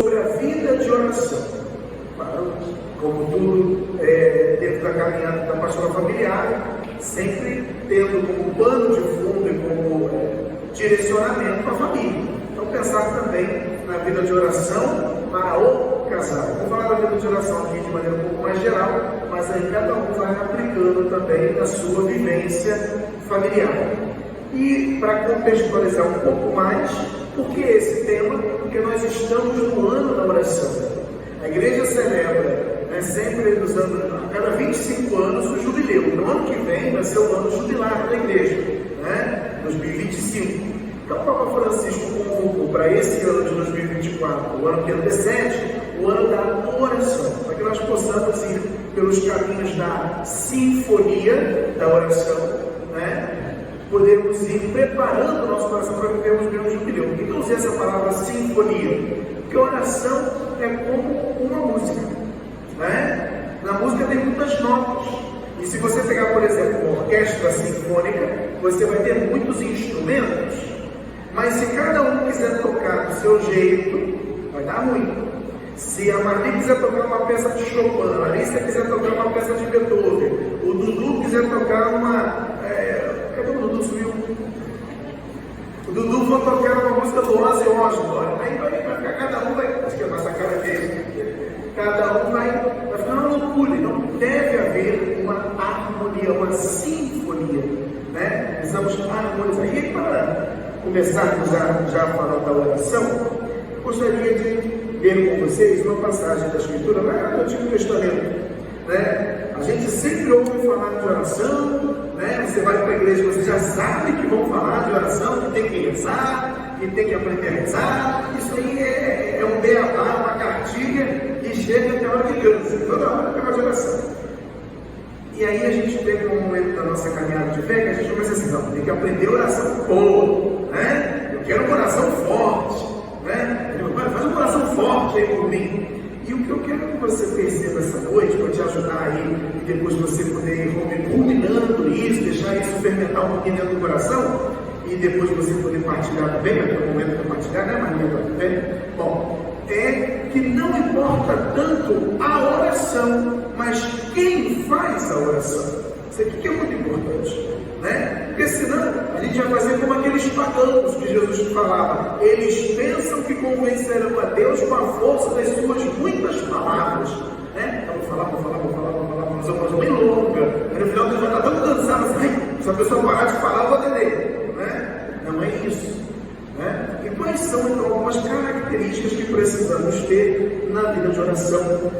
sobre a vida de oração. Claro, como tudo dentro da caminhada da pastoral familiar, sempre tendo como pano de fundo e como direcionamento a família. Então pensar também na vida de oração para o casal. Vou falar da vida de oração aqui de maneira um pouco mais geral, mas aí cada um vai aplicando também na sua vivência familiar. E para contextualizar um pouco mais, por que esse tema? Porque nós estamos no ano da oração. A igreja celebra, sempre usando, a cada 25 anos o jubileu. No ano que vem vai ser o ano jubilar da igreja, 2025. Então o Papa Francisco convocou para esse ano de 2024, o ano que antecede, o ano da oração, para que nós possamos ir pelos caminhos da sinfonia da oração, podemos ir preparando o nosso coração para vivermos bem o jubileu. Por que eu usei essa palavra sinfonia? Porque a oração é como uma música, Na música tem muitas notas. E se você pegar, por exemplo, uma orquestra sinfônica, você vai ter muitos instrumentos, mas se cada um quiser tocar do seu jeito, vai dar ruim. Se a Marli quiser tocar uma peça de Chopin, a Larissa quiser tocar uma peça de Beethoven, o Dudu quiser tocar uma... Cadê o Dudu? Sumiu? O Dudu vai tocar uma música do Ozzy Osbourne. Aí vai ficar, cada um vai... Acho que é mais a cara dele. Cada um vai ficar uma loucura. Não deve haver uma harmonia, uma sinfonia. Precisamos harmonizar. E aí, para começarmos já a falar da oração, eu gostaria de ler com vocês uma passagem da Escritura lá do Antigo Testamento. A gente sempre ouve falar de oração, você vai para a igreja, você já sabe que vão falar de oração, que tem que rezar, que tem que aprender a rezar. Isso aí é um beabá, uma cartilha que chega até a hora de Deus, toda hora tem uma de oração. E aí a gente vê como um momento da nossa caminhada de fé que a gente começa assim, não, tem que aprender oração boa, Eu quero uma oração forte, Faz uma oração forte aí por mim. E o que eu quero que você perceba essa noite, para te ajudar aí, e depois você poder ir ruminando isso, deixar isso fermentar um pouquinho dentro do coração, e depois você poder partilhar também, até o momento para partilhar, Maria? Bom, é que não importa tanto a oração, mas quem faz a oração. Isso aqui que é muito importante, Porque senão a gente vai fazer como aqueles pagãos que Jesus falava. Eles pensam que convencerão a Deus com a força das suas muitas palavras, Então vou falar, uma coisa bem longa. Aí no final Deus vai estar tão cansado assim, se a pessoa parar de falar, eu vou atender, Não é isso, E quais são então algumas características que precisamos ter na vida de oração,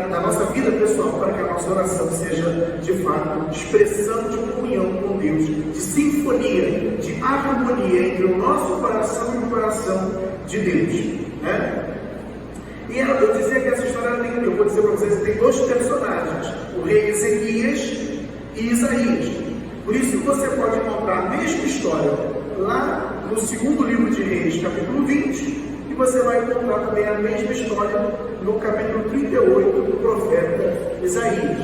na nossa vida pessoal, para que a nossa oração seja de fato expressão de comunhão com Deus, de sinfonia, de harmonia entre o nosso coração e o coração de Deus, E eu dizia que essa história eu vou dizer para vocês, tem dois personagens, o rei Ezequias e Isaías. Por isso você pode encontrar a mesma história lá no segundo livro de Reis, capítulo 20, e você vai encontrar também a mesma história no capítulo 38 do profeta Isaías.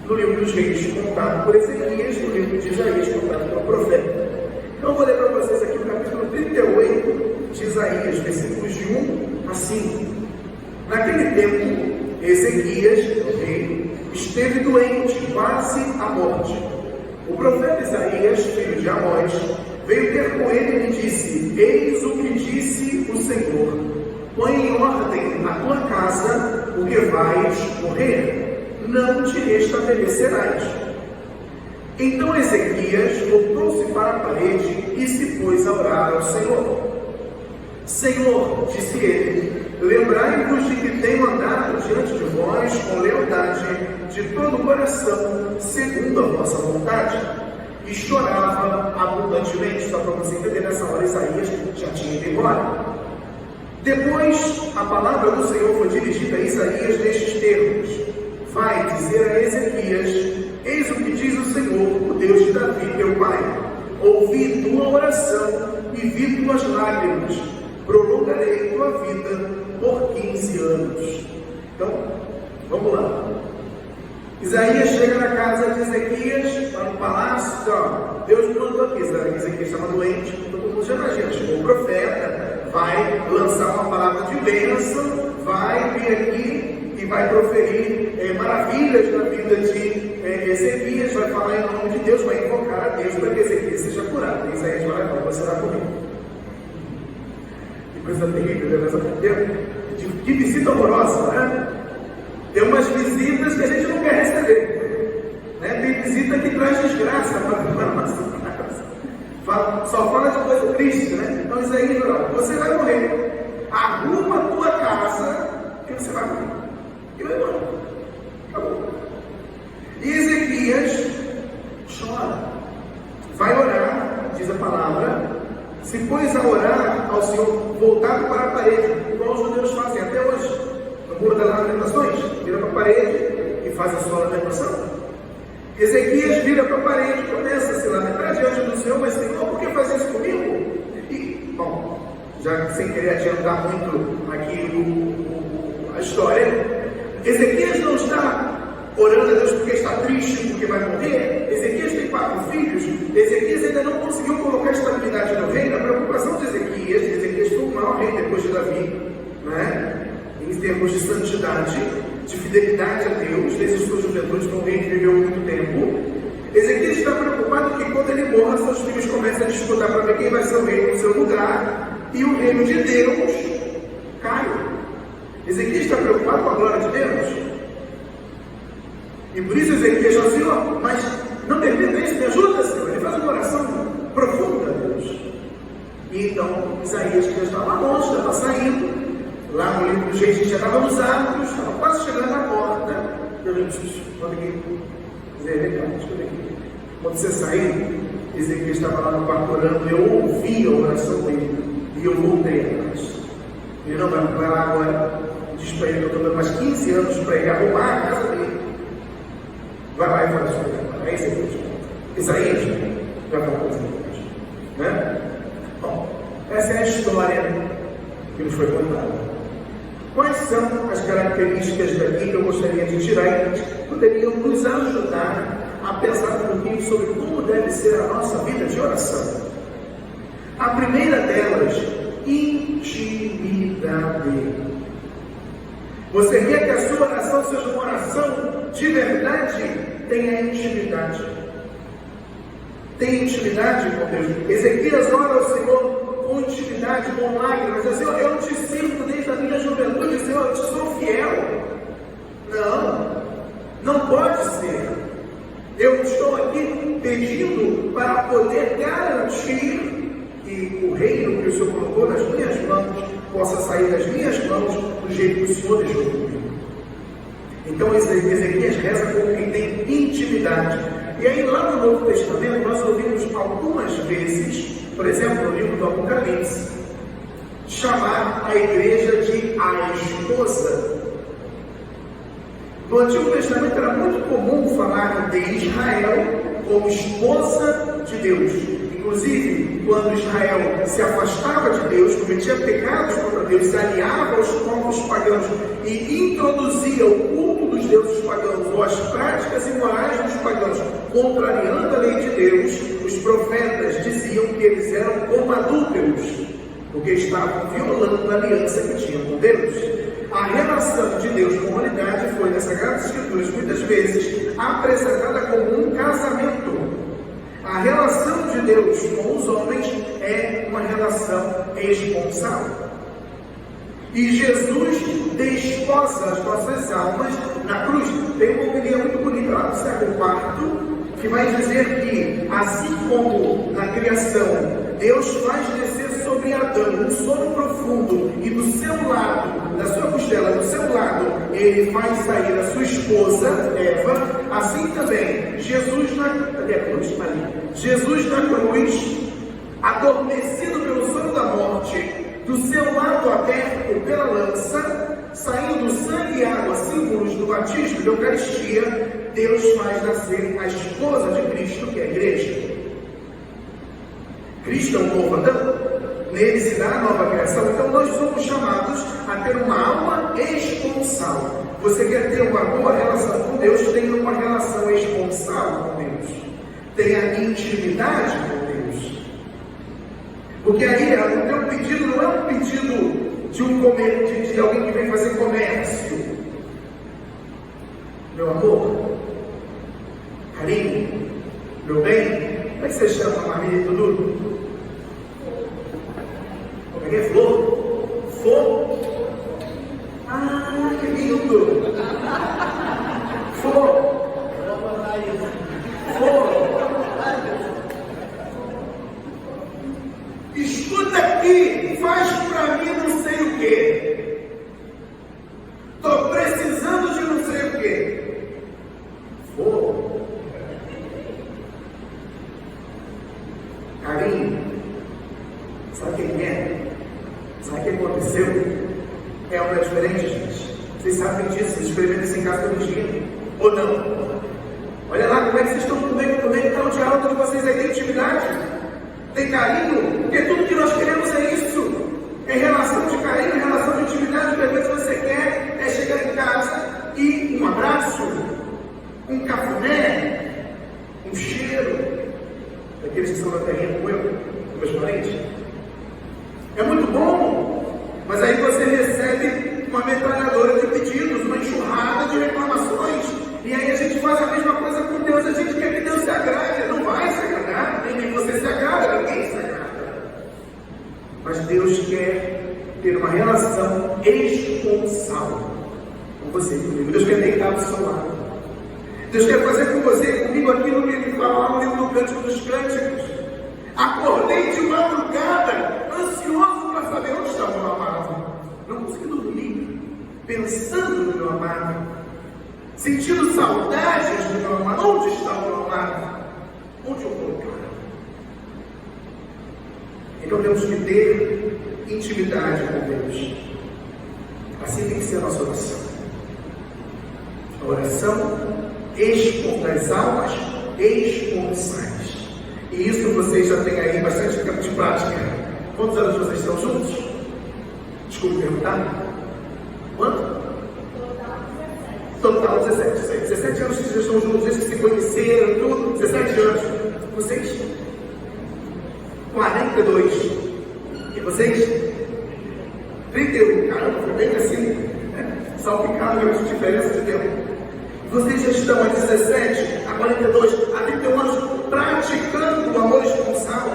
No livro dos Reis, contado por Ezequias, no livro de Isaías, contado pelo profeta. Então eu vou ler para vocês aqui o capítulo 38 de Isaías, versículos de 1 a 5. Naquele tempo, Ezequias, o rei, esteve doente, quase à morte. O profeta Isaías, filho de Amós, veio ter com ele e lhe disse: Eis o que disse o Senhor: põe em ordem a tua casa, porque vais morrer, não te restabelecerás. Então Ezequias voltou-se para a parede e se pôs a orar ao Senhor. Senhor, disse ele, lembrai-vos de que tenho andado diante de vós com lealdade de todo o coração, segundo a vossa vontade. E chorava abundantemente. Só para você entender, nessa hora Isaías já tinha ido embora. Depois a palavra do Senhor foi dirigida a Isaías nestes termos: vai dizer a Ezequias: eis o que diz o Senhor, o Deus de Davi, teu pai. Ouvi tua oração e vi tuas lágrimas. Prolongarei tua vida por 15 anos. Então, vamos lá. Isaías chega na casa de Ezequias, lá no palácio, Deus me mandou aqui. Ezequias estava doente, todo mundo já imagina, chegou o profeta, vai lançar uma palavra de bênção, vai vir aqui e vai proferir maravilhas na vida de Ezequias, vai falar em nome de Deus, vai invocar a Deus para que Ezequias seja curado. E Isaías vai falar, você vai comigo. Que coisa terrível, né? Que visita amorosa, né? Tem umas visitas que a gente não quer receber, né? Tem visita que traz desgraça para a nossa casa. Só fala de coisa triste, né? Então Isaías fala, você vai morrer. Arruma a tua casa que você vai morrer. E vai embora. Acabou. E Ezequias chora. Vai orar, diz a palavra, se pôs a orar ao Senhor voltado para a parede, igual os judeus fazem até hoje. No muro das lamentações, vira para a parede e faz a sua lamentação. Ezequias vira para a parede e começa a se lamentar diante do Senhor, mas Senhor, por que faz isso comigo? E, bom, já sem querer adiantar muito aqui a história, Ezequias não está orando a Deus porque está triste, porque vai morrer. Ezequias tem 4 filhos. Ezequias ainda não conseguiu colocar estabilidade no reino. A preocupação de Ezequias foi o maior rei depois de Davi, né? Em termos de santidade, de fidelidade a Deus, desde sua juventude, foi um rei que viveu muito tempo. Ezequias está preocupado que quando ele morra, seus filhos começam a disputar para ver quem vai ser o rei no seu lugar, e o reino de Deus cai. Ezequias está preocupado com a glória de Deus. E por isso Ezequias fala, Senhor, mas não permita isso, me ajuda, Senhor. Ele faz uma oração profunda a Deus. E então Isaías, que já estava longe, já estava saindo, lá no livro do Gênesis, já estava nos árbitros, estava quase chegando na porta. Eu disse, quando você sair, Ezequias estava lá no quarto orando, eu ouvi a oração dele, e eu voltei atrás. Ele não vai lá agora, diz para ele que eu estou dando mais 15 anos para ele arrumar a casa dele. Vai lá e faz isso aí. É Ezequias. Isaías vai falar com Ezequias, né? Bom, essa é a história que nos foi contada. Quais são as características daqui que eu gostaria de tirar e que poderiam nos ajudar a pensar um pouquinho sobre como deve ser a nossa vida de oração? A primeira delas, intimidade. Você quer que a sua oração seja uma oração de verdade? Tenha intimidade. Tenha intimidade com Deus. Ezequias ora ao Senhor com intimidade, com lágrimas. Diz, Senhor, eu te sirvo desde a minha juventude. Senhor, eu te sou fiel. Não pode ser. Eu estou aqui pedindo para poder garantir que o reino que o Senhor colocou nas minhas mãos possa sair das minhas mãos do jeito que o Senhor deixou comigo. Então Ezequias reza como quem tem intimidade. E aí lá no Novo Testamento nós ouvimos algumas vezes, por exemplo no livro do Apocalipse, chamar a igreja de a esposa. No Antigo Testamento era muito comum falar de Israel como esposa de Deus. Inclusive, quando Israel se afastava de Deus, cometia pecados contra Deus, se aliava aos povos pagãos e introduzia o culto dos deuses pagãos ou as práticas imorais dos pagãos, contrariando a lei de Deus, os profetas diziam que eles eram como adúlteros, porque estavam violando a aliança que tinham com Deus. A relação de Deus com a humanidade foi, nas Sagradas Escrituras, muitas vezes apresentada como um casamento. A relação de Deus com os homens é uma relação esponsal. E Jesus desposa as nossas almas na cruz. Tem uma homilia muito bonita lá no século IV, que vai dizer que, assim como na criação, Deus faz descer sobre Adão um sono profundo, e do seu lado, da sua costela, do seu lado, ele faz sair a sua esposa, Eva, assim também, Jesus na cruz, adormecido pelo sono da morte, do seu lado aberto pela lança, saindo sangue e água, símbolos do batismo, da Eucaristia, Deus faz nascer a esposa de Cristo, que é a igreja. Cristo é um novo Adão, nele se dá a nova criação. Então nós somos chamados a ter uma alma esponsal. Você quer ter uma boa relação com Deus, tenha uma relação esponsal com Deus. Tenha intimidade com Deus. Porque Porque aí o teu pedido não é um pedido de alguém que vem fazer comércio. Meu amor, carinho, meu bem, como é que você chama, Maria e Dudu? Como é que é? Flor? Flor? Ah, que lindo! Flor! Escuta aqui, faz pra mim não sei o quê. Tô precisando de não sei o quê. Carinho. Sabe quem é? Sabe o que aconteceu? É uma diferente, gente. Vocês sabem disso, vocês experimentam isso em casa todo dia. Ou não? Olha lá como é que vocês estão comigo, como é que está o diálogo de vocês aí, tem intimidade? Tem carinho? Porque tudo que nós queremos é isso. É relação de carinho, é relação de intimidade. Que às vezes você quer é chegar em casa e um abraço, um cafuné, um cheiro. Daqueles que são da terrinha como eu, meus parentes. É muito bom, mas aí você recebe uma metralhadora de pedidos, uma enxurrada de reclamações. E aí a gente faz a mesma coisa com Deus. A gente quer que Deus se agrade. Não vai se agradar, nem você se agrada, ninguém se agrada. Mas Deus quer ter uma relação esponsal com você e comigo. Deus quer deitar do seu lado. Deus quer fazer com você e comigo aquilo que Ele fala lá no livro do Cântico dos Cânticos. Acordei de madrugada, ansioso para saber onde está o meu amado. Não consegui dormir, pensando no meu amado, sentindo saudades do meu amado. Onde está o meu amado? Onde eu colocar? Então temos que ter intimidade com Deus. Assim tem que ser a nossa oração. A oração das almas esponsais. E isso vocês já têm aí bastante tempo de prática. Quantos anos vocês estão juntos? Desculpe perguntar. Quanto? Total 17. 17 anos que vocês estão juntos, desde que se conheceram, tudo. 17 anos. Vocês? 42. E vocês? 31. Caramba, foi bem assim. Salpicado de diferença de tempo. Vocês já estão há 17, há 42, há 31 anos praticando o amor esponsal.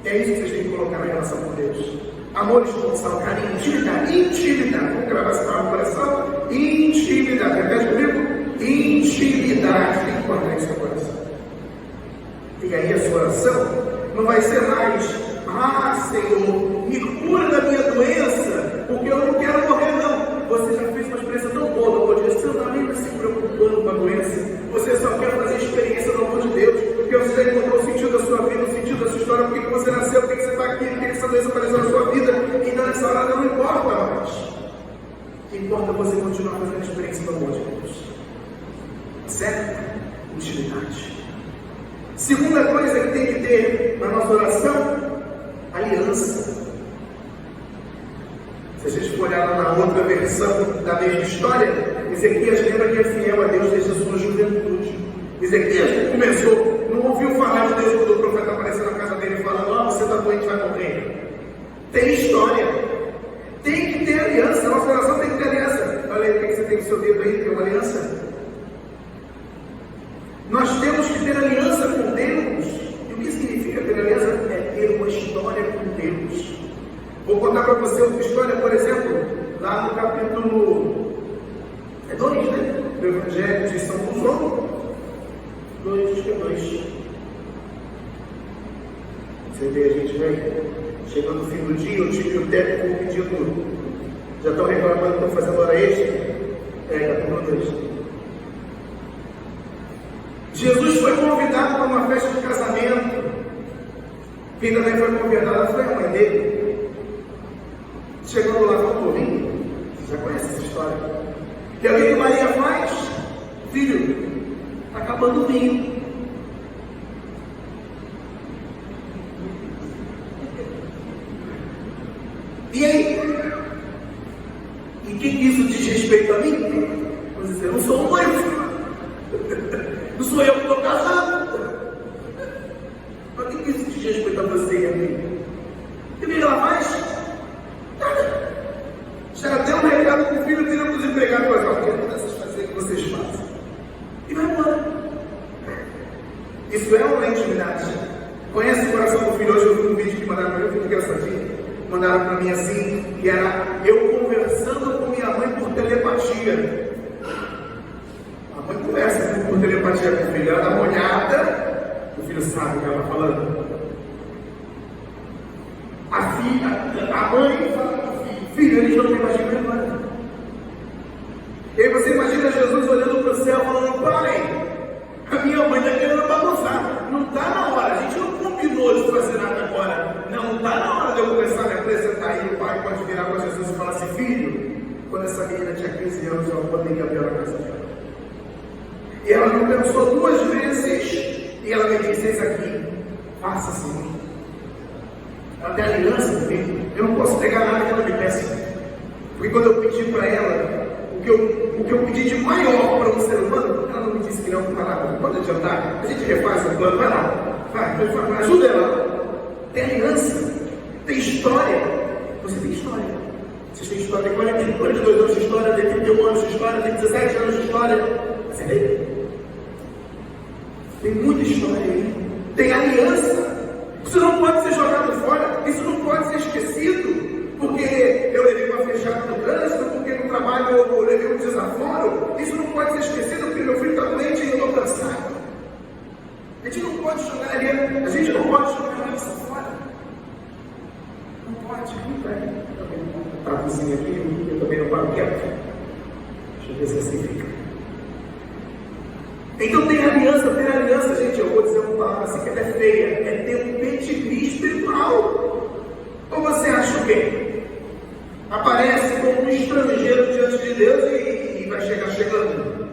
É isso que vocês têm que colocar na relação com Deus. Amor esponsal, carinho, intimidade. Vamos gravar essa palavra no coração? Intimidade. Repete comigo? Intimidade. Tem que guardar isso no coração. E aí a sua oração não vai ser mais: Senhor, me cura da minha doença, porque eu não quero morrer, não. Você já fez uma experiência tão boa do amor de Deus, você não está nem se preocupando com a doença. Você só quer fazer a experiência do amor de Deus, porque você já encontrou o sentido da sua vida, o sentido da sua história, por que você nasceu, por que você está aqui, por que essa doença apareceu na sua vida. Então nessa hora não importa mais. O que importa é você continuar fazendo a experiência do amor de Deus. Certo? Intimidade. Segunda coisa que tem que ter na nossa oração: aliança. Se a gente for olhar lá na outra versão da mesma história, Ezequias lembra que é fiel a Deus desde a sua juventude. Ezequias começou, não ouviu falar de Deus quando o profeta apareceu na casa dele falando: você está doente, vai morrer. Tem história. Tem que ter aliança. A nossa oração tem que ter aliança. Olha aí, o que você tem no seu dedo aí? Tem uma aliança? Nós temos que ter aliança com Deus. E o que significa ter aliança? É ter uma história com Deus. Vou contar para você uma história, por exemplo, lá no capítulo 2, né? Do Evangelho de São João. 2, acho que é 2. Você vê, a gente vem chegando no fim do dia, o time e o técnico pedindo. Já estão reclamando que estão fazendo hora extra? Capítulo 2. Jesus foi convidado para uma festa de casamento. Quem também foi convidado foi a mãe dele. Chegando lá com o vinho, você já conhece essa história. E o que Maria faz? Filho, está acabando o vinho. E aí? E o que isso diz respeito a mim? Vamos dizer, eu não sou um noivo. Não sou eu que estou casado. Mas o que isso diz respeito a você e a mim? Já deu um recado para o filho, vira para os empregados e fala: o que vocês fazem, o que vocês fazem? E vai embora. Isso é uma intimidade. Conhece o coração do filho? Hoje eu vi um vídeo que mandaram para mim, muito engraçadinho. Mandaram para mim assim, que era eu conversando com minha mãe por telepatia. A mãe conversa por telepatia com o filho, ela dá uma olhada, o filho sabe o que ela está falando. A mãe fala para o filho: filho, eles não imaginam nada. E aí você imagina Jesus olhando para o céu falando: pai, a minha mãe está querendo bagunçar. Não está na hora, a gente não combinou de fazer nada agora. Não está na hora de eu começar a me apresentar. E o pai pode virar para Jesus e falar assim: filho, quando essa menina tinha 15 anos, eu botei Gabriela na casa dela. E ela não pensou duas vezes. E ela me disse: eis aqui, faça assim. Ela tem aliança comigo. Eu não posso pegar nada que ela me peça. Porque quando eu pedi para ela o que eu pedi de maior para um ser humano, ela não me disse que não, vai lá, pode adiantar, a gente refaz o plano, vai lá, vai, ajuda ela. Tem aliança, tem história. Você tem história. Vocês têm história, tem 42 anos de história, tem 31 anos de história, tem 17 anos de história. Você tem muita história aí. Tem aliança. Isso não pode ser jogado fora, isso não pode ser esquecido. Porque eu levei uma fechada no trânsito, porque no trabalho eu levei um desaforo. Isso não pode ser esquecido, porque meu filho está doente e eu estou cansado. A gente não pode jogar a aliança fora. Não pode. Tá a cozinha aqui, eu também não paro quieto. Deixa eu ver se assim fica. Então tem aliança, gente. Eu vou dizer uma palavra assim que é feia: é ter um pedigree espiritual. Ou você acha o quê? Aparece como um estrangeiro diante de Deus e vai chegar chegando.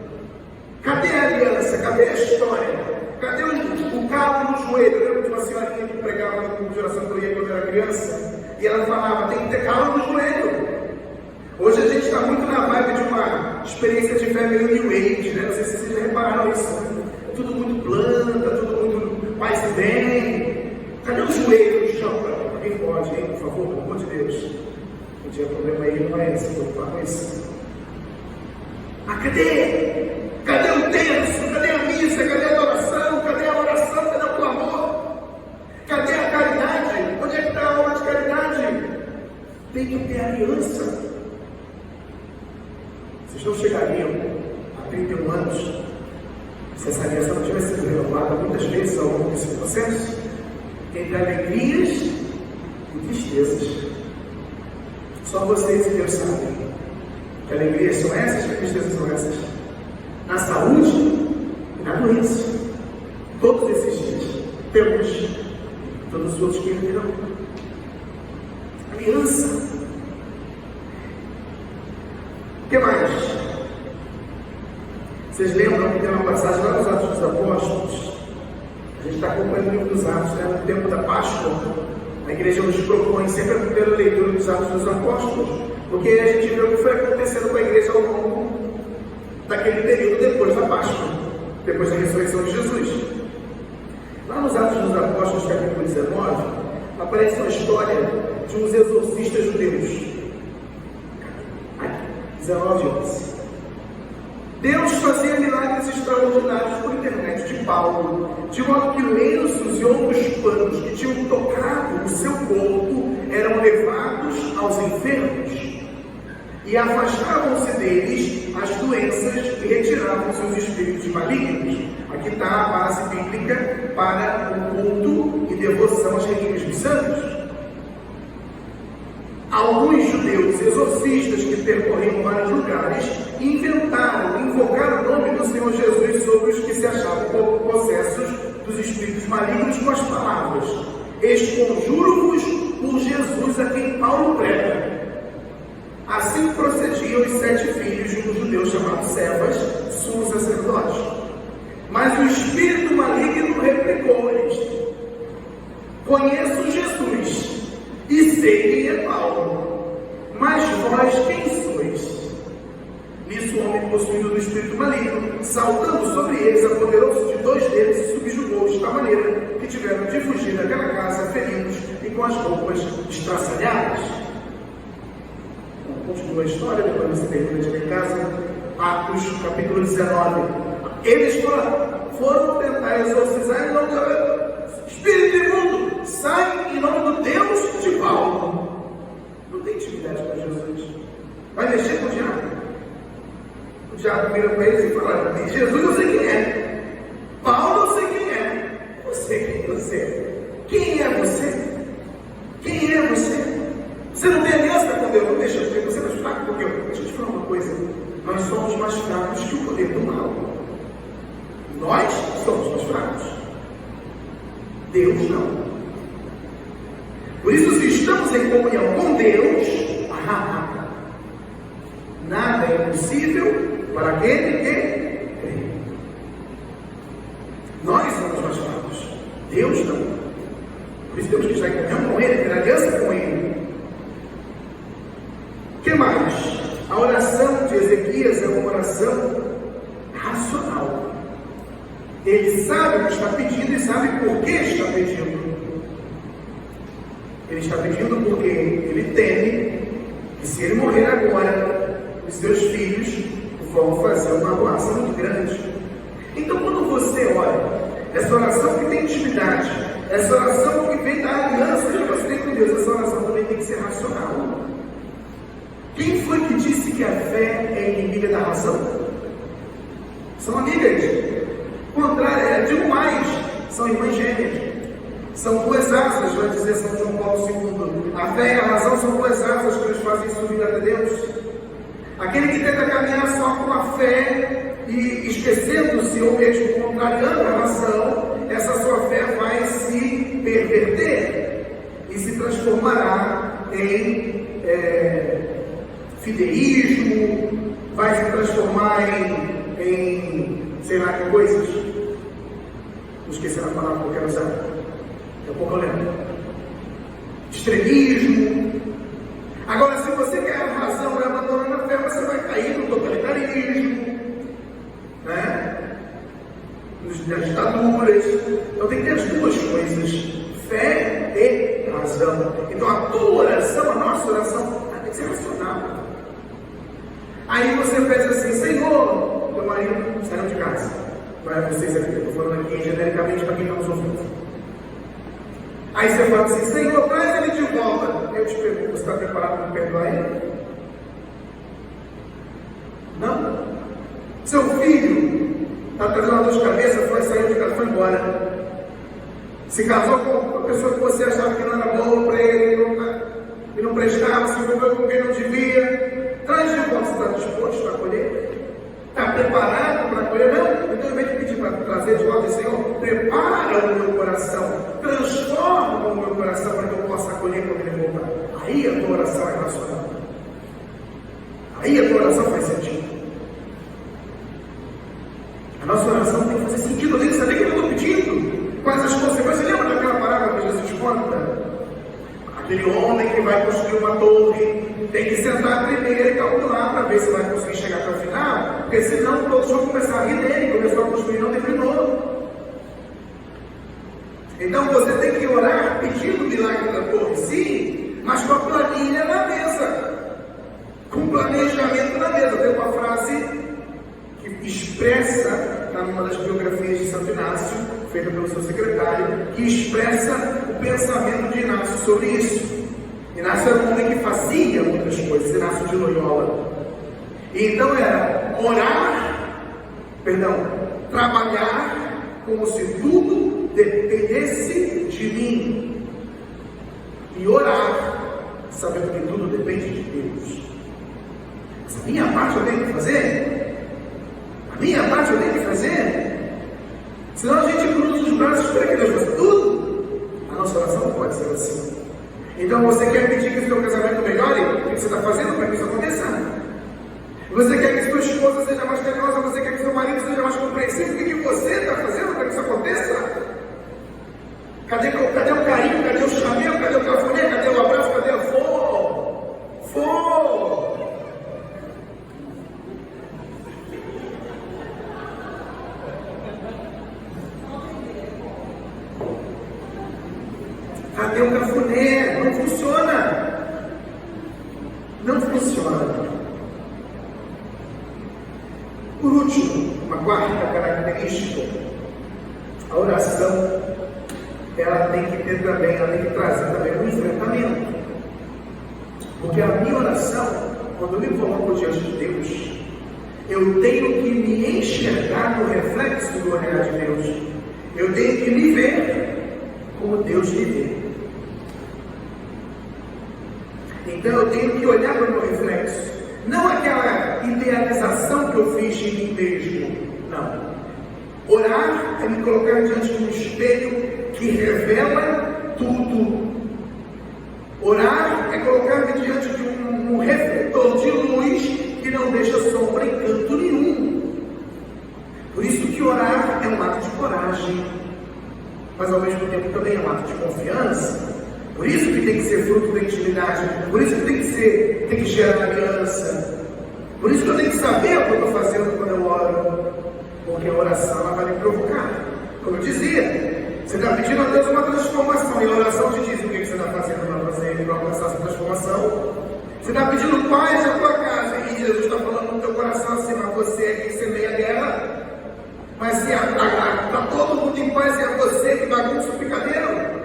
Cadê a aliança? Cadê a história? Cadê o calo no joelho? Eu lembro de uma senhorinha que pregava no geração que eu ia quando eu era criança, e ela falava: tem que ter calo no joelho. Hoje a gente está muito na vibe de uma experiência de fé meio New Age, né? Não sei se vocês já repararam isso. É tudo muito planta, tudo muito faz bem. Cadê o joelho no chão? Alguém pode, hein? Por favor, pelo amor de Deus. Não tinha problema aí, não é se preocupar com isso. Ah, cadê? Cadê o terço? Cadê a missa? Cadê a adoração? Cadê a oração? Cadê o clamor? Cadê a caridade? Onde é que está a aula de caridade? Tem que ter aliança. Vocês não chegariam a 31 anos se essa aliança não tivesse sido renovada muitas vezes ao longo desse processo, entre alegrias e tristezas. Só vocês e Deus sabem que alegrias são essas, que tristezas são essas. Na saúde e na doença. Todos esses dias temos, todos os outros que virão. Aliança. O que mais? Vocês lembram que tem uma passagem lá nos Atos dos Apóstolos? A gente está acompanhando o livro dos Atos, né? No tempo da Páscoa, a igreja nos propõe sempre a primeira leitura dos Atos dos Apóstolos, porque a gente vê o que foi acontecendo com a igreja ao longo daquele período depois da Páscoa, depois da ressurreição de Jesus. Lá nos Atos dos Apóstolos, capítulo 19, aparece uma história de uns exorcistas judeus. 19:11. Deus fazia milagres extraordinários por intermédio de Paulo, de modo que lenços e outros panos que tinham tocado o seu corpo eram levados aos enfermos, e afastavam-se deles as doenças e retiravam-se os espíritos malignos. Aqui está a base bíblica para o culto e devoção às relíquias dos santos. Alguns judeus exorcistas que percorriam vários lugares invocaram o nome do Senhor Jesus sobre os que se achavam possessos dos espíritos malignos com as palavras: esconjuro-vos por Jesus a quem Paulo prega. Assim procediam os 7 filhos de um judeu chamado Cefas, sumo sacerdote. Mas o espírito maligno replicou-lhes: conheço Jesus e sei quem é Paulo, mas vós quem sois? Nisso o homem possuído do espírito maligno, saltando sobre eles, apoderou-se de 2 deles e subjugou-os de tal maneira que tiveram de fugir daquela casa feridos e com as roupas estraçalhadas. continua a história, depois você termina de ler em casa, Atos capítulo 19. Eles foram tentar exorcizar em nome do espírito imundo, sai em nome do Deus de Paulo. Não tem intimidade com Jesus. Vai mexer com o diabo. O diabo vira para eles e fala: Jesus eu sei quem é, Paulo eu sei quem é, você quem é você? Quem é você? Quem é você? Você não tem aliança com Deus, não deixa, porque você é mais fraco do que eu. Deixa eu te falar uma coisa: nós somos mais fracos que o poder do mal. Nós somos mais fracos. Deus não. Por isso, se estamos em comunhão com Deus, nada é impossível para aquele que crê. Nós somos mais fracos. Deus não. Por isso temos que estar em comunhão com Ele, ter aliança com Ele. O que mais? A oração de Ezequias é uma oração racional. Ele sabe o que está pedindo e sabe por que está pedindo. Ele está pedindo porque ele teme que, se ele morrer agora, os seus filhos vão fazer uma doação muito grande. Então, quando você ora, essa oração que tem intimidade, essa oração que vem da aliança que você tem com Deus, essa oração também tem que ser racional. Quem foi que disse que a fé é inimiga da razão? São amigas. Contrário, digo mais, são irmãs gêmeas. São duas asas, vai dizer São João Paulo II. A fé e a razão são duas asas que nos fazem subir até Deus. Aquele que tenta caminhar só com a fé e esquecendo-se ou mesmo contrariando a razão, essa sua fé vai se perverter e se transformará em fideísmo, vai se transformar em sei lá que coisas. Não esqueci a palavra que eu quero usar. Daqui a pouco eu lembro. Extremismo. Agora, se você quer a razão e abandonando a fé, você vai cair no totalitarismo, né? Nas ditaduras. Então tem que ter as duas coisas: fé e razão. Então a tua oração, a nossa oração, tem que ser racional. Aí você pensa assim: Senhor, teu marido saiu de casa. Para vocês aqui, eu estou falando aqui genericamente para quem está nos ouvindo. Aí você fala assim: Senhor, traz ele de volta. Eu te pergunto: você está preparado para perdoar ele? Não? Seu filho está trazendo uma dor de cabeça, saiu de casa, foi embora. Se casou com uma pessoa que você achava que não era boa para ele, e não prestava, se envolveu com quem não devia. Traz de volta. Você está disposto a acolher? Está preparado para acolher? Não? Então, em vez de pedir para trazer de volta, Senhor, prepara o meu coração, transforma o meu coração para que eu possa acolher quando ele voltar. Aí a tua oração é racional. Aí a tua oração faz sentido. A nossa oração tem que fazer sentido. Eu tenho que saber o que eu estou pedindo, quais as consequências. Lembra daquela parábola que Jesus conta? Aquele homem que vai construir uma torre tem que sentar primeiro e calcular para ver se vai conseguir chegar até o final, porque senão todos vão começar a rir dele. Começou a construir e não terminou. Então você tem que orar pedindo o milagre da torre, sim, mas com a planilha na mesa, com o planejamento na mesa. Tem uma frase que expressa, está numa das biografias de Santo Inácio, feita pelo seu secretário, que expressa o pensamento de Inácio sobre isso. Inácio era um homem que fazia muitas coisas, Inácio de Loyola. Então era trabalhar como se tudo dependesse de mim. E orar, sabendo que tudo depende de Deus. Mas a minha parte eu tenho que fazer? A minha parte eu tenho que fazer? Senão a gente cruza os braços para que Deus faça tudo. A nossa oração não pode ser assim. Então você quer pedir que o seu casamento melhore? O que você está fazendo para que isso aconteça? Você quer que sua esposa seja mais carinhosa? Você quer que seu marido seja mais compreensivo? O que você está fazendo para que isso aconteça? Cadê o carinho? Cadê o chamego? Cadê o cafuné? Cadê o abraço? Cadê a flor? Cadê o cafuné? Não funciona. não funciona. Por último, uma quarta característica, a oração, ela tem que ter também, ela tem que trazer também um enfrentamento. Porque a minha oração, quando eu me coloco diante de Deus, eu tenho que me enxergar no reflexo do olhar de Deus. Eu tenho que me ver como Deus me vê. Então eu tenho que olhar para o meu reflexo. Não aquela idealização que eu fiz de mim mesmo. Não. Orar é me colocar diante de um espelho que revela tudo. Orar é colocar-me diante de um refletor de luz que não deixa sombra em canto nenhum. Por isso que orar é um ato de coragem, mas ao mesmo tempo também é um ato de confiança. Por isso que tem que ser fruto da intimidade, por isso que tem que gerar aliança. Por isso que eu tenho que saber o que eu estou fazendo quando eu oro, porque a oração ela vai me provocar. Como eu dizia, você está pedindo a Deus uma transformação, e a oração te diz o que você está fazendo para alcançar essa transformação. Você está pedindo paz na tua casa, e Jesus está falando no teu coração assim, mas você é quem semeia a guerra. Mas se está todo mundo em paz e é você que bagunça o picadeiro.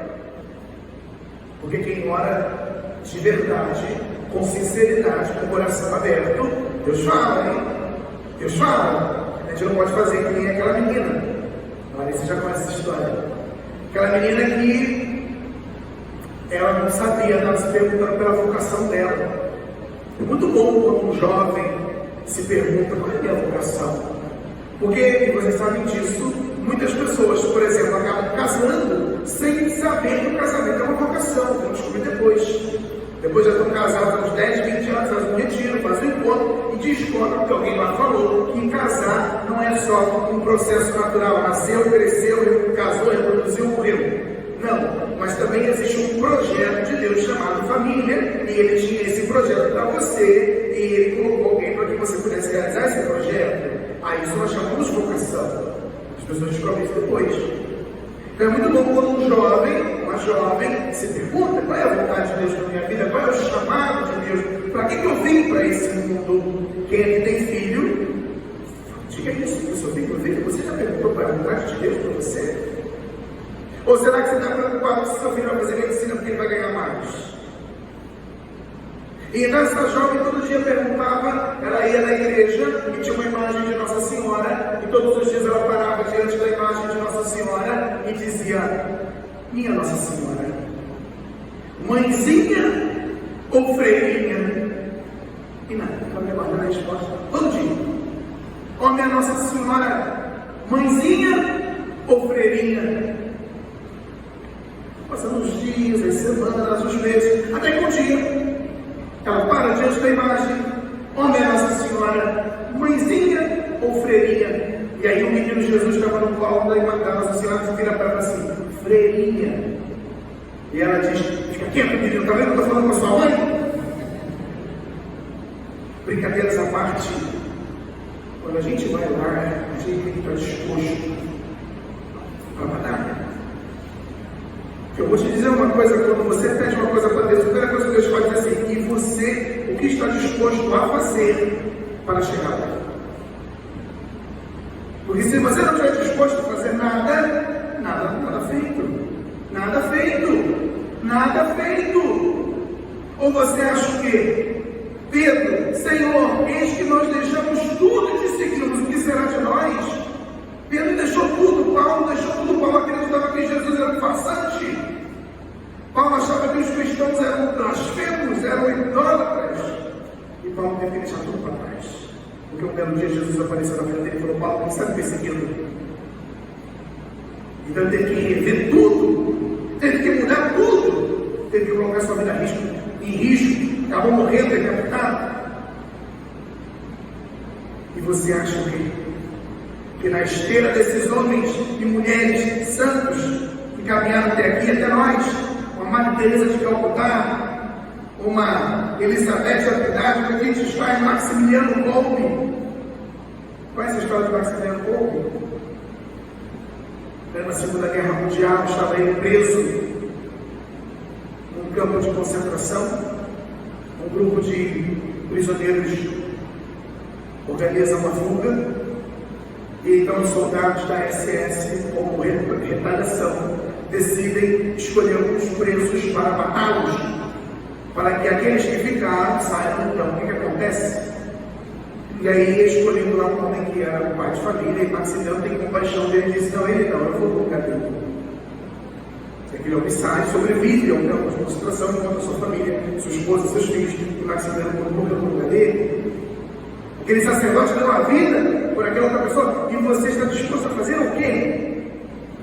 Porque quem ora de verdade, com sinceridade, com o coração aberto, Deus fala, hein? Deus fala. A gente não pode fazer que nem aquela menina. Olha, você já conhece essa história. Aquela menina que ela não sabia, estava se perguntando pela vocação dela. É muito bom quando um jovem se pergunta qual é a minha vocação. Porque, vocês sabem disso, muitas pessoas, por exemplo, acabam casando sem saber que o casamento é uma vocação. Vão descobrir depois. Depois já estão casados há uns 10, 20 anos, fazem um retiro, fazem um encontro e descobrem que alguém lá falou que casar não é só um processo natural. Nasceu, cresceu, casou, reproduziu, morreu. Não, mas também existe um projeto de Deus chamado família, e Ele tinha esse projeto para você, e Ele colocou alguém para que você pudesse realizar esse projeto. A isso nós chamamos vocação. As pessoas descobrem isso depois. Então é muito bom quando um jovem, uma jovem, se pergunta qual é a vontade de Deus na minha vida, qual é o chamado de Deus, para que eu vim para esse mundo? Quem aqui tem filho, diga isso, eu sou filho, você já perguntou qual é a vontade de Deus para você? Ou será que você está preocupado se seu filho vai fazer medicina porque ele vai ganhar mais? E então essa jovem todo dia perguntava, ela ia na igreja e tinha uma imagem de Nossa Senhora, e todos os dias ela parava diante da imagem de Nossa Senhora e dizia: minha Nossa Senhora, mãezinha ou freirinha? E nada, ela me guardando a resposta todo dia: ó minha Nossa Senhora, mãezinha ou freirinha? Passando os dias, as semanas, os meses, até que um dia ela para diante da imagem: ó minha Nossa Senhora, mãezinha ou freirinha? E aí o menino Jesus estava no colo da Nossa Senhora e vira para ela assim: freirinha. E ela diz: fica quieto, menino, está vendo que eu estou falando com a sua mãe? Brincadeiras à parte, quando a gente vai orar, a gente tem que estar disposto a batalha. Eu vou te dizer uma coisa: quando você pede uma coisa para Deus, a primeira coisa que Deus pode dizer assim: e você, o que está disposto a fazer para chegar lá? Porque se você não estiver disposto a fazer nada, nada feito. Nada feito. Nada feito. Ou você acha o quê? Pedro, Senhor, eis que nós deixamos tudo e te seguimos, o que será de nós? Pedro deixou tudo, Paulo deixou tudo, Paulo acreditava que Jesus era um farsante. Paulo achava que os cristãos eram blasfemos, eram idólatras. E Paulo teve que deixar tudo para trás. Porque um belo dia Jesus apareceu na frente dele e falou: Paulo, quem está me perseguindo? Então ele teve que rever tudo, teve que mudar tudo, teve que colocar sua vida em risco, acabou morrendo, decapitado. E você acha o quê? Que na esteira desses homens e mulheres santos que caminharam até aqui, até nós, uma Madre Teresa de Calcutá, uma Elizabeth de Piedade, que a gente faz Maximiliano Kolbe. Conhece a história de Maximiliano Kolbe? Na Segunda Guerra Mundial, estava ele preso num campo de concentração, um grupo de prisioneiros organiza uma fuga, e então os soldados da SS, como retaliação, decidem escolher alguns presos para matá-los, para que aqueles que ficaram saibam. Então o que acontece? E aí, escolhendo lá um homem que era o pai de família, e Maximiliano tem compaixão dele, e diz: não, ele não, eu vou no lugar dele. Aquele homem sai, sobrevive a uma situação enquanto a sua família, sua esposa, seus filhos, e Maximiliano morreu no lugar dele. Aquele sacerdote deu a vida por aquela outra pessoa, e você está disposto a fazer o quê?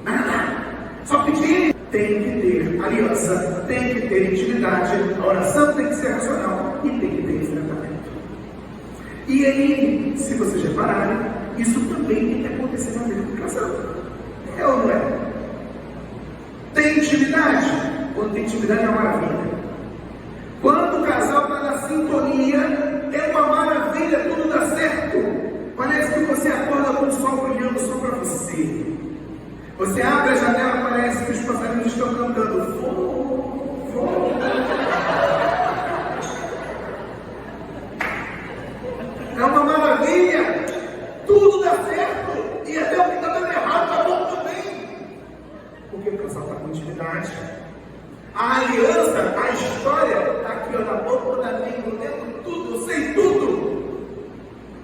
Nada. Só pedir. Tem que ter aliança, tem que ter intimidade, a oração tem que ser racional e tem que ter enfrentamento. E aí, se vocês repararem, isso também tem que acontecer na vida do casal. É ou não é? Tem intimidade? Quando tem intimidade é uma maravilha. Quando o casal está na sintonia, é uma maravilha, tudo dá certo. Parece que você acorda com o sol brilhando só para você. Você abre a janela, parece que os passarinhos estão cantando. É uma maravilha. Tudo dá certo. E até o que está dando errado está bom também. Porque o casal está com intimidade. A aliança, a história, está aqui na boca da língua, dentro tudo, eu sei tudo.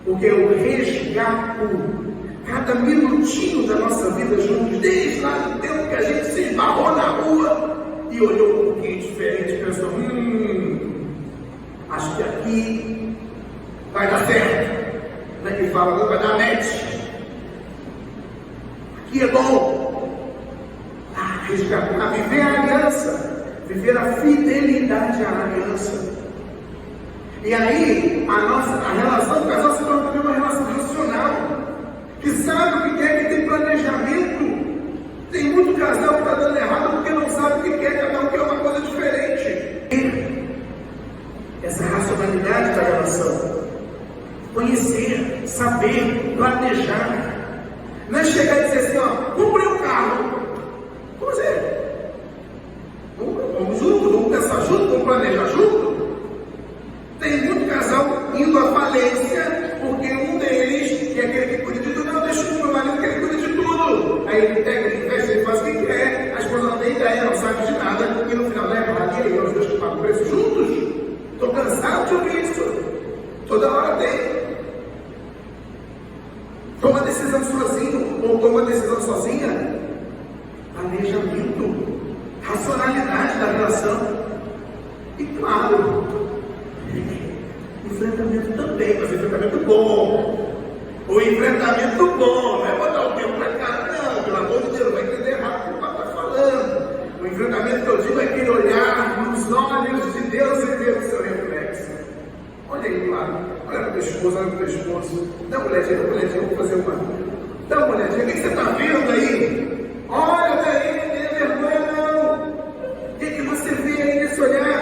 Porque eu resgato cada minutinho da nossa vida juntos, desde lá do tempo que a gente se esbarrou na rua e olhou um pouquinho diferente e pensou: acho que aqui vai dar certo. Não é que fala, não vai dar match. Aqui é bom. Resgatar, viver a aliança, viver a fidelidade à aliança. E aí, a relação do casal se torna também uma relação racional, que sabe o que quer, que tem planejamento. Tem muito casal que está dando errado porque não sabe o que quer, cada um quer uma coisa diferente. Essa racionalidade da relação, conhecer, saber, planejar. Não é chegar e dizer assim: ó, comprei um carro. Pois é. Vamos junto, vamos pensar junto, vamos planejar junto. Tem muito casal indo à falência porque um deles, que é aquele que cuida de tudo, não, deixa o meu marido que ele cuida de tudo. Aí ele pega, ele investe, ele faz o que quer, a esposa não tem ideia, não sabe de nada, e no final leva errado. E aí, os dois que pagam o preço juntos? Estou cansado de ouvir isso. Toda hora tem. Toma decisão sozinho, ou toma decisão sozinha. Planejamento, racionalidade da relação. E claro, enfrentamento também, mas enfrentamento bom. O enfrentamento bom, não é botar o tempo para cá, não, pelo amor de Deus, vai entender errado o que o papai está falando. O enfrentamento que eu digo é aquele olhar nos olhos de Deus e ver o seu reflexo. Olha aí do lado, olha para o teu esposo, olha para o teu esposo. Dá uma olhadinha, vou fazer uma. Dá uma olhadinha, o que você está vendo aí? Olha daí, não tem vergonha não. O que você vê aí nesse olhar?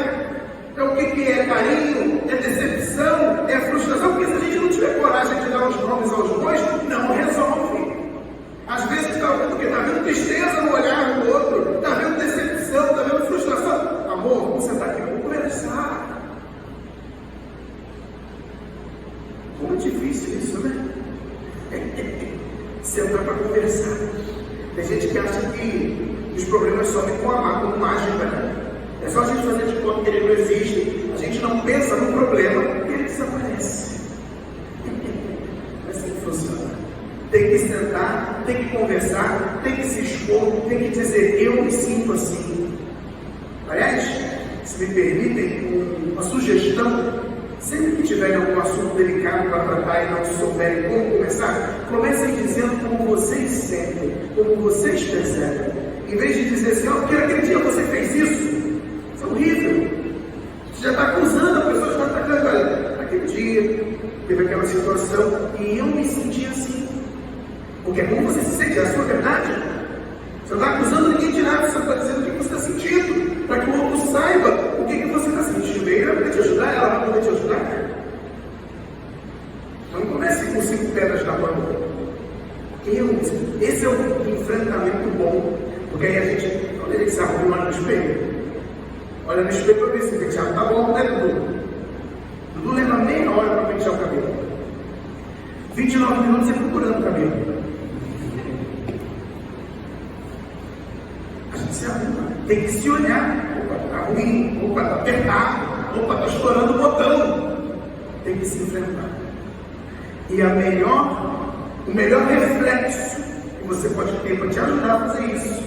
Então o que é carinho? É decepção? É frustração? Porque se a gente não tiver coragem de dar os nomes aos bois, não resolve. Às vezes está vendo o quê? Está vendo tristeza no olhar do outro, está vendo decepção, está vendo frustração. Amor, você está aqui para conversar. Como é difícil isso, né? Sentar para conversar. Tem gente que acha que os problemas somem com mágica, né? É só a gente fazer de conta que ele não existe. A gente não pensa no problema e ele desaparece. É assim que funciona. Tem que sentar, tem que conversar, tem que se expor, tem que dizer: eu me sinto assim. Aliás, se me permitem uma sugestão, sempre que tiverem algum assunto delicado para tratar e não souberem como começar, comecem dizendo como vocês sentem, como vocês percebem. Em vez de dizer assim: porque aquele dia você fez isso. Isso é horrível. Você já está acusando, a pessoa está atacando. Olha, aquele dia teve aquela situação e eu me senti assim. Porque é como você se sente, é a sua verdade. Você não está acusando ninguém de nada, você está dizendo o que você está sentindo, para que o outro saiba o que você está sentindo. Ele vai poder te ajudar, ela vai poder te ajudar. Não comece com 5 pedras na mão. Esse é um enfrentamento bom, porque aí a gente, quando ele se arruma no espelho, olha no espelho para ver se o penteado está bom, né, Dudu? pentear o cabelo. 29 minutos você procurando o cabelo. A gente se arruma, tem que se olhar. Opa, tá ruim, opa, tá apertado, opa, tá estourando o botão. Tem que se enfrentar. E o melhor reflexo que você pode ter para te ajudar a fazer isso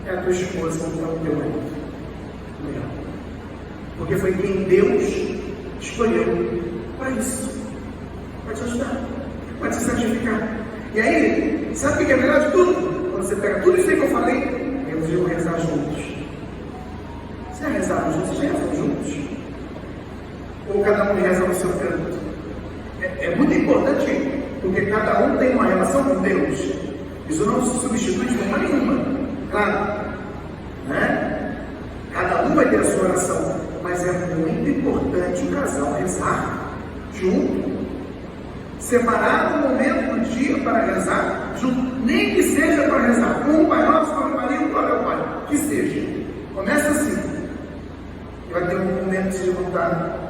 é a tua esposa, não é o teu marido. Melhor. Porque foi quem Deus escolheu para isso. Para te ajudar, para te santificar. E aí, sabe o que é melhor de tudo? Quando você pega tudo isso aí que eu falei, eles iam rezar juntos. Você rezar juntos, vocês rezam juntos? Ou cada um reza no seu canto? É muito importante, porque cada um tem uma relação com Deus. Isso não se substitui de forma nenhuma, claro, né? Cada um vai ter a sua oração, mas é muito importante o casal rezar junto, separar um momento do dia para rezar junto, nem que seja para rezar um Pai Nosso, Pai Maria, um Pai Pai, que seja. Começa assim, vai ter um momento de se levantar.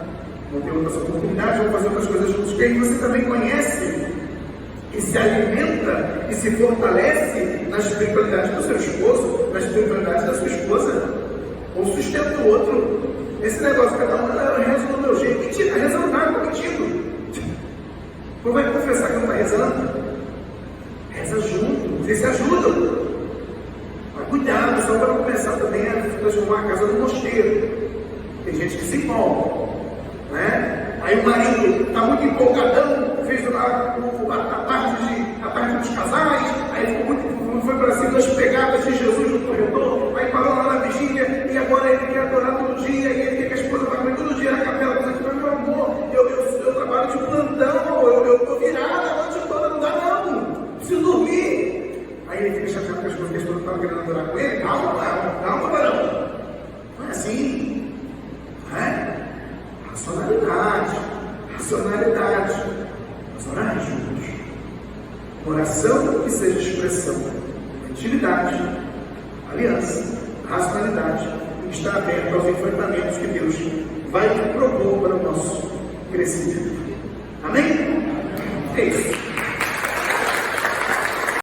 Vão ter outras oportunidades, vão fazer outras coisas juntos. Quem você também conhece e se alimenta e se fortalece na espiritualidade do seu esposo, na espiritualidade da sua esposa, ou sustenta o outro. Esse negócio, cada um reza do meu jeito. Mentira, reza não está contigo. Como vai confessar que não está rezando? Reza junto, vocês se ajudam. Mas cuidado, só para começar também a transformar a casa num mosteiro. Tem gente que se empolga. Né? Aí o marido está muito empolgadão, fez a parte dos casais, aí foi para cima das pegadas de Jesus no corredor, aí parou lá na vigília, e agora ele quer adorar todo dia, e ele quer que a esposa vá comer todo dia na capela. Você fala, meu amor, eu trabalho de plantão, eu estou virada a noite toda, não dá não, preciso dormir. Aí ele fica chateado com as coisas que a esposa estava querendo adorar com ele. Calma, varão, não é assim, não é? Racionalidade. Nós orarmos juntos. Oração que seja expressão de intimidade, aliança, racionalidade, e está aberto aos enfrentamentos que Deus vai propor para o nosso crescimento. Amém? É isso.